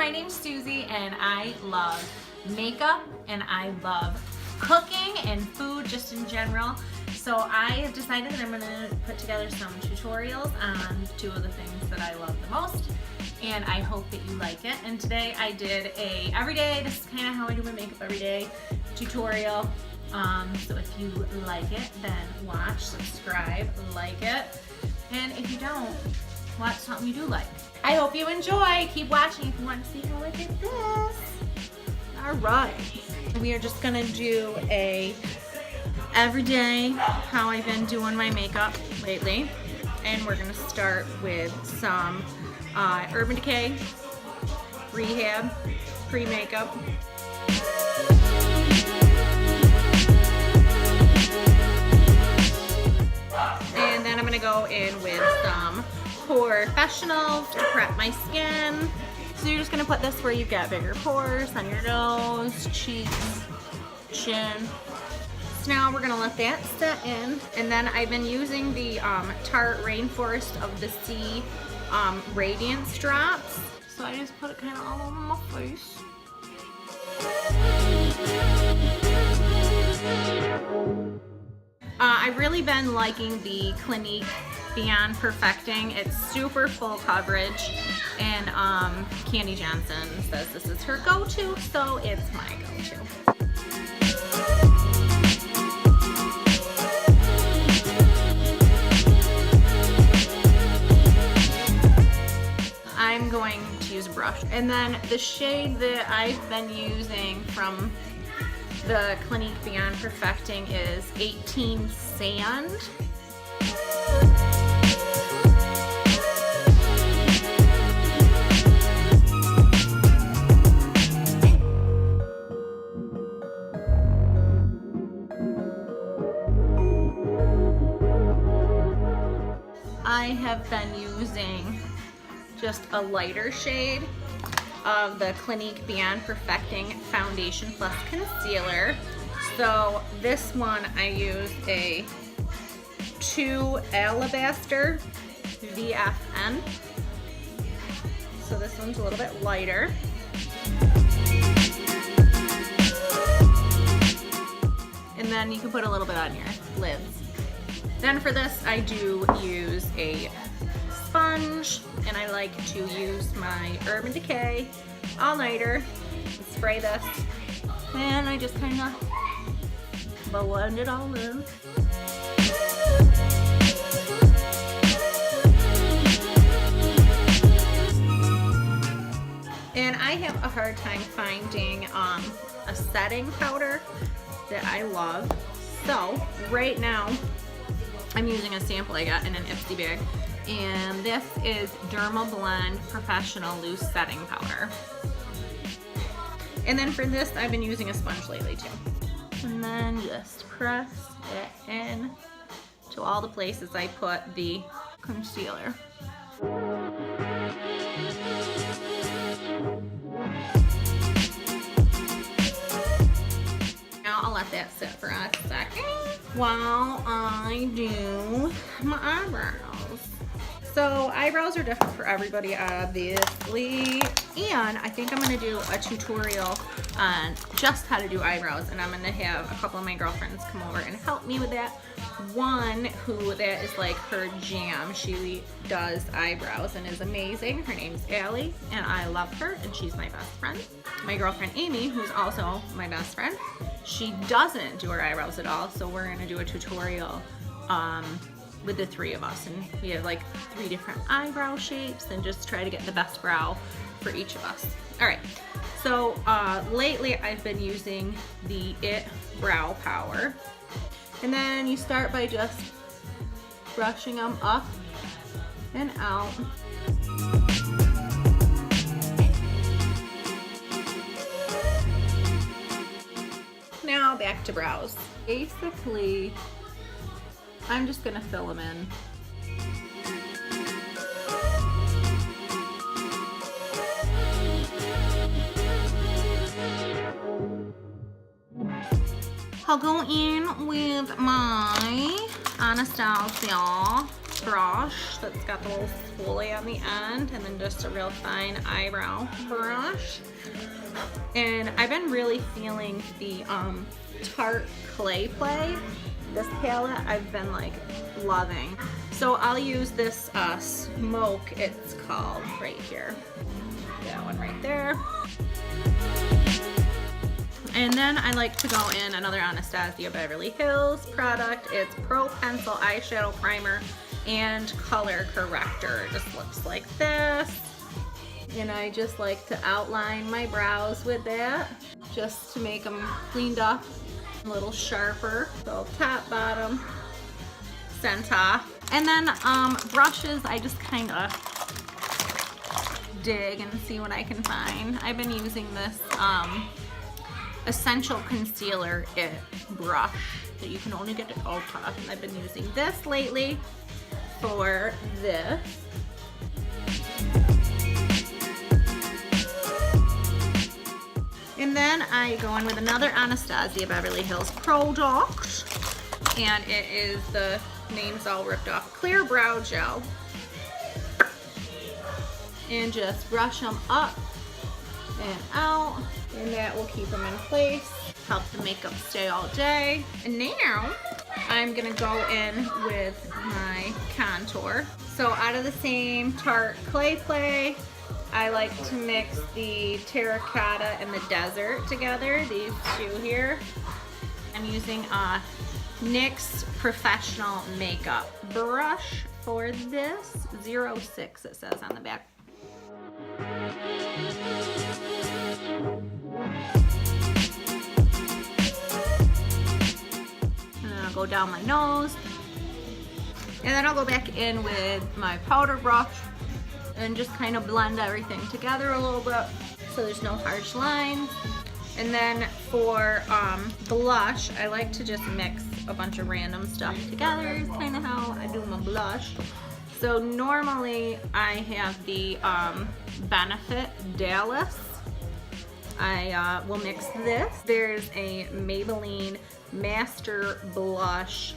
my name's Susie and I love makeup and I love cooking and food just in general. So I have decided that I'm going to put together some tutorials on two of the things that I love the most, and I hope that you like it. And today I did a everyday, this is kind of how I do my makeup every day tutorial. So if you like it, then watch, subscribe, like it. And if you don't, watch something you do like. I hope you enjoy. Keep watching if you want to see how I did this. All right. We are just gonna do a everyday how I've been doing my makeup lately. And we're gonna start with some Urban Decay Rehab pre-makeup. And then I'm gonna go in with some Porefessional to prep my skin. So you're just gonna put this where you get bigger pores, on your nose, cheeks, chin. So now we're gonna let that set in. And then I've been using the Tarte Rainforest of the Sea Radiance Drops. So I just put it kind of all over my face. I've really been liking the Clinique Beyond Perfecting. It's super full coverage, and Candy Johnson says this is her go-to, so it's my go-to. I'm going to use a brush, and then the shade that I've been using from the Clinique Beyond Perfecting is 18 Sand. I have been using just a lighter shade of the Clinique Beyond Perfecting Foundation Plus Concealer. So this one I used a 2 Alabaster VFN. So this one's a little bit lighter. And then you can put a little bit on your lids. Then for this I do use a sponge, and I like to use my Urban Decay All Nighter and spray this, and I just kind of blend it all in. And I have a hard time finding a setting powder that I love, so right now I'm using a sample I got in an Ipsy bag, and this is Dermablend Professional Loose Setting Powder. And then for this, I've been using a sponge lately too. And then just press it in to all the places I put the concealer. Now I'll let that sit for a second while I do my eyebrows. So eyebrows are different for everybody, obviously, and I think I'm gonna do a tutorial on just how to do eyebrows, and I'm gonna have a couple of my girlfriends come over and help me with that. One who that is like her jam, she does eyebrows and is amazing. Her name's Allie, and I love her, and she's my best friend. My girlfriend Amy, who's also my best friend, she doesn't do her eyebrows at all, so we're gonna do a tutorial with the three of us, and we have like 3 different eyebrow shapes and just try to get the best brow for each of us. All right, so lately I've been using the IT Brow Power, and then you start by just brushing them up and out. Now back to brows. Basically, I'm just gonna fill them in. I'll go in with my Anastasia brush that's got the little spoolie on the end, and then just a real fine eyebrow brush. And I've been really feeling the Tarte Clay Play. This palette I've been like loving. So I'll use this Smoke, it's called, right here. That one right there. And then I like to go in another Anastasia Beverly Hills product. It's Pro Pencil Eyeshadow Primer and Color Corrector. It just looks like this. And I just like to outline my brows with that, just to make them cleaned up, a little sharper. So top, bottom, center. And then brushes, I just kind of dig and see what I can find. I've been using this Essential Concealer It brush that you can only get at Ulta. And I've been using this lately for this. And then I go in with another Anastasia Beverly Hills product, and it is, the name's all ripped off, Clear Brow Gel. And just brush them up and out, and that will keep them in place, help the makeup stay all day. And now I'm gonna go in with my contour. So out of the same Tarte Clay Play, I like to mix the Terracotta and the Desert together, these two here. I'm using a NYX Professional Makeup brush for this, 06 it says on the back. And then I'll go down my nose. And then I'll go back in with my powder brush and just kind of blend everything together a little bit so there's no harsh lines. And then for blush, I like to just mix a bunch of random stuff together. It's kind of how I do my blush. So normally I have the Benefit Dallas. I will mix this. There's a Maybelline Master Blush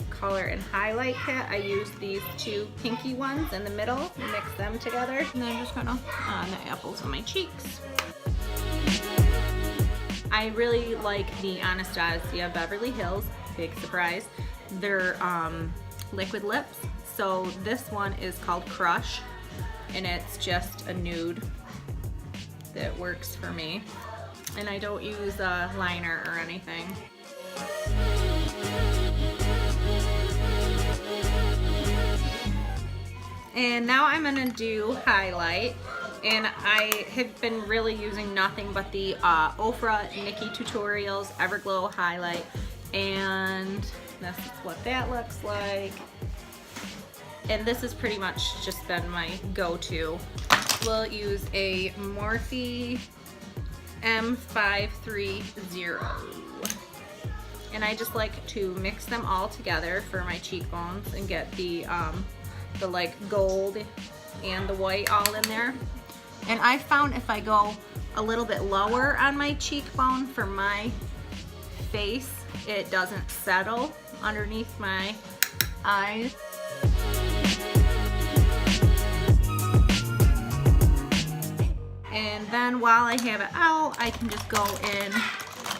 color and highlight kit. I use these two pinky ones in the middle, mix them together, and then I'm just gonna on the apples of my cheeks. I really like the Anastasia Beverly Hills, big surprise, their liquid lips. So this one is called Crush, and it's just a nude that works for me. And I don't use a liner or anything. And now I'm gonna do highlight, and I have been really using nothing but the Ofra Nikki Tutorials Everglow highlight, and this is what that looks like. And this has pretty much just been my go-to. We'll use a Morphe M530. And I just like to mix them all together for my cheekbones and get the like gold and the white all in there. And I found if I go a little bit lower on my cheekbone for my face, it doesn't settle underneath my eyes. And then while I have it out, I can just go in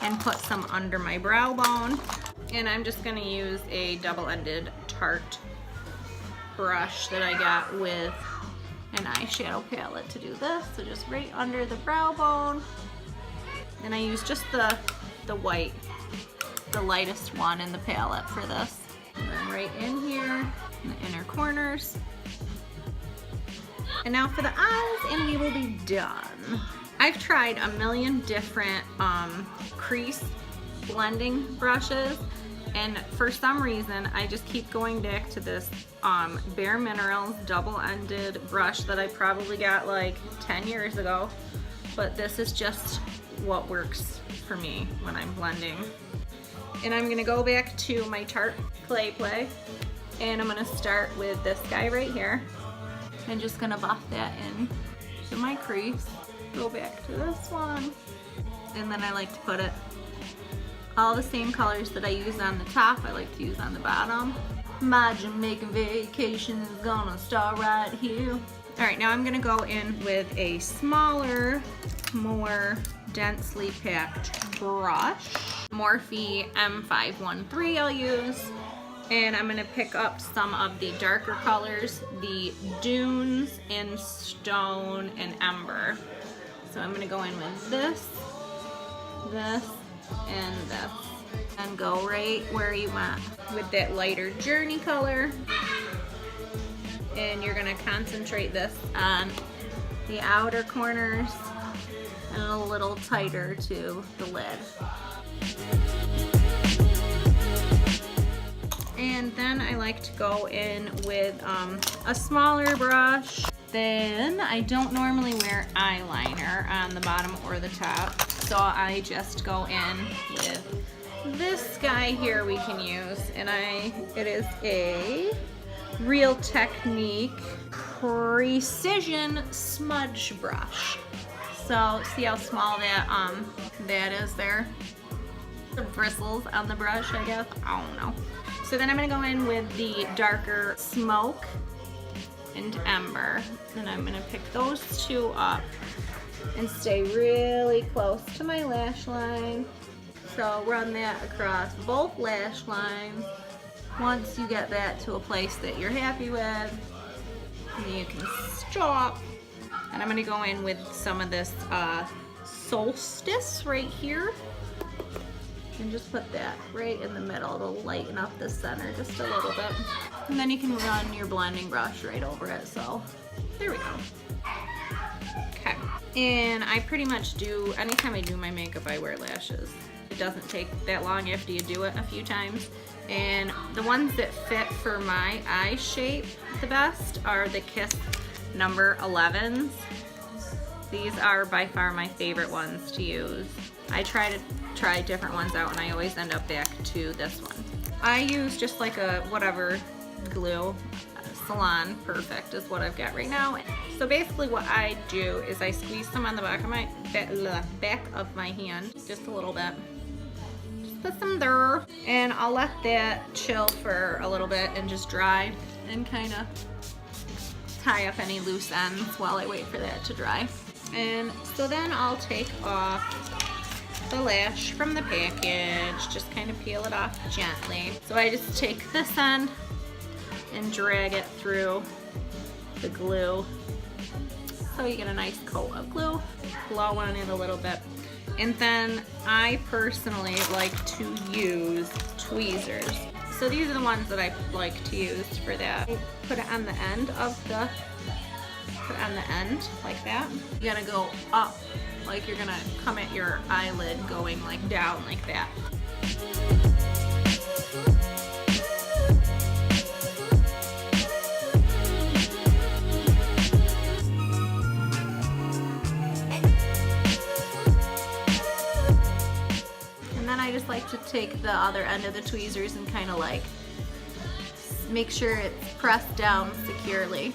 and put some under my brow bone. And I'm just gonna use a double-ended Tarte brush that I got with an eyeshadow palette to do this. So just right under the brow bone. And I use just the white, the lightest one in the palette for this. And then right in here, in the inner corners. And now for the eyes, and we will be done. I've tried a million different crease blending brushes, and for some reason I just keep going back to this Bare Minerals double-ended brush that I probably got like 10 years ago, but this is just what works for me when I'm blending. And I'm gonna go back to my Tarte Clay Play, and I'm gonna start with this guy right here. I'm just gonna buff that in to my crease. Go back to this one, and then I like to put it all the same colors that I use on the top, I like to use on the bottom. My Jamaican vacation is gonna start right here. All right, now I'm gonna go in with a smaller, more densely packed brush. Morphe M513 I'll use. And I'm gonna pick up some of the darker colors, the Dunes in Stone and Ember. So I'm gonna go in with this, and this. And go right where you want with that lighter Journey color. And you're gonna concentrate this on the outer corners and a little tighter to the lid. And then I like to go in with a smaller brush. Then I don't normally wear eyeliner on the bottom or the top, so I just go in with this guy here we can use, and it is a Real Technique Precision Smudge Brush. So see how small that is there? The bristles on the brush, I guess. I don't know. So then I'm gonna go in with the darker Smoke and Ember, and I'm gonna pick those two up and stay really close to my lash line. So run that across both lash lines. Once you get that to a place that you're happy with, you can stop. And I'm gonna go in with some of this Solstice right here. And just put that right in the middle to lighten up the center just a little bit. And then you can run your blending brush right over it. So there we go. Okay. And I pretty much do, anytime I do my makeup, I wear lashes. It doesn't take that long after you do it a few times. And the ones that fit for my eye shape the best are the Kiss number 11s. These are by far my favorite ones to use. I try different ones out and I always end up back to this one. I use just like a whatever glue. Salon Perfect is what I've got right now. So basically what I do is I squeeze some on the back of my hand, just a little bit. Just put some there, and I'll let that chill for a little bit and just dry, and kind of tie up any loose ends while I wait for that to dry. And so then I'll take off the lash from the package, just kind of peel it off gently. So I just take this end and drag it through the glue so you get a nice coat of glue. Blow on it a little bit. And then I personally like to use tweezers. So these are the ones that I like to use for that. Put it on the end like that. You gotta go up, like you're gonna come at your eyelid going like down like that. And then I just like to take the other end of the tweezers and kind of like make sure it's pressed down securely.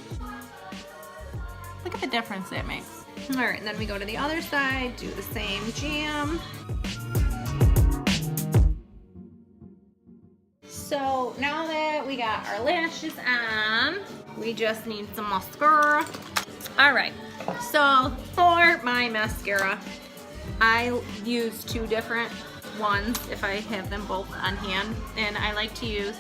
Look at the difference that makes. All right, and then we go to the other side, do the same jam. So now that we got our lashes on, we just need some mascara. All right, so for my mascara, I use two different ones if I have them both on hand, and I like to use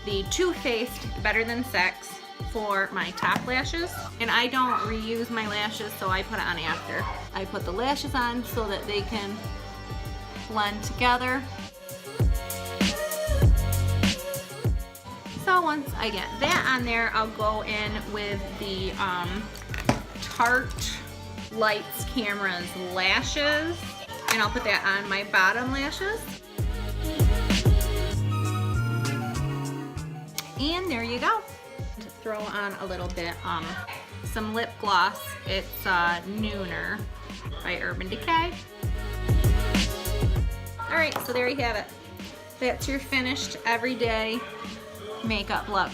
the Too Faced Better Than Sex for my top lashes, and I don't reuse my lashes, so I put it on after. I put the lashes on so that they can blend together. So once I get that on there, I'll go in with the Tarte Lights Cameras lashes, and I'll put that on my bottom lashes. And there you go. Throw on a little bit some lip gloss. It's Nooner by Urban Decay. All right, so there you have it. That's your finished everyday makeup look,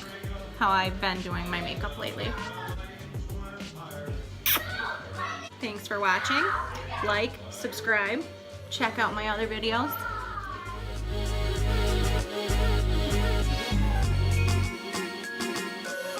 how I've been doing my makeup lately. Thanks for watching. Like, subscribe, check out my other videos.